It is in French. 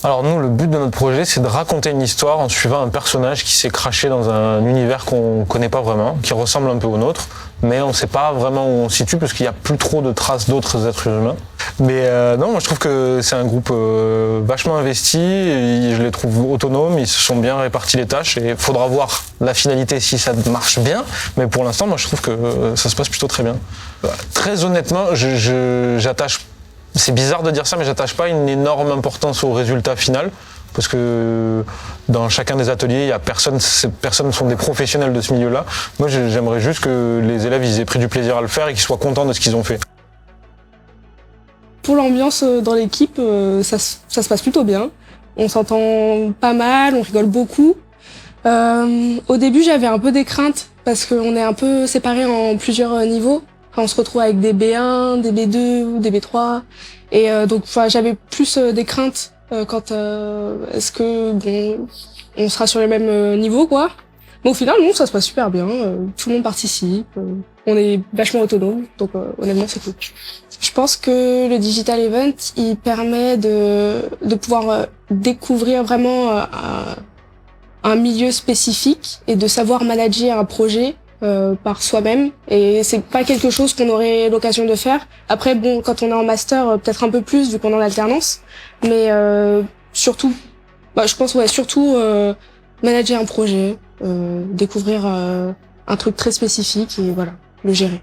Alors nous, le but de notre projet, c'est de raconter une histoire en suivant un personnage qui s'est craché dans un univers qu'on connaît pas vraiment, qui ressemble un peu au nôtre, mais on sait pas vraiment où on se situe parce qu'il y a plus trop de traces d'autres êtres humains. Mais non, moi je trouve que c'est un groupe vachement investi, et je les trouve autonomes, ils se sont bien répartis les tâches et il faudra voir la finalité si ça marche bien, mais pour l'instant, moi je trouve que ça se passe plutôt très bien. Très honnêtement, j'attache. C'est bizarre de dire ça, mais j'attache pas une énorme importance au résultat final, parce que dans chacun des ateliers, il y a personne, ces personnes sont des professionnels de ce milieu-là. Moi, j'aimerais juste que les élèves ils aient pris du plaisir à le faire et qu'ils soient contents de ce qu'ils ont fait. Pour l'ambiance dans l'équipe, ça se passe plutôt bien. On s'entend pas mal, on rigole beaucoup. Au début, j'avais un peu des craintes parce qu'on est un peu séparés en plusieurs niveaux. Enfin, on se retrouve avec des B1, des B2, des B3. Et donc, j'avais plus des craintes quant à est-ce que bon, on sera sur les mêmes niveaux, quoi. Mais au final, non, ça se passe super bien. Tout le monde participe. On est vachement autonome, donc honnêtement, c'est cool. Je pense que le Digital Event, il permet de pouvoir découvrir vraiment un milieu spécifique et de savoir manager un projet par soi-même. Et c'est pas quelque chose qu'on aurait l'occasion de faire. Après, bon, quand on est en master, peut-être un peu plus vu qu'on est en alternance. Mais surtout, je pense, ouais, surtout manager un projet, découvrir un truc très spécifique et voilà, le gérer.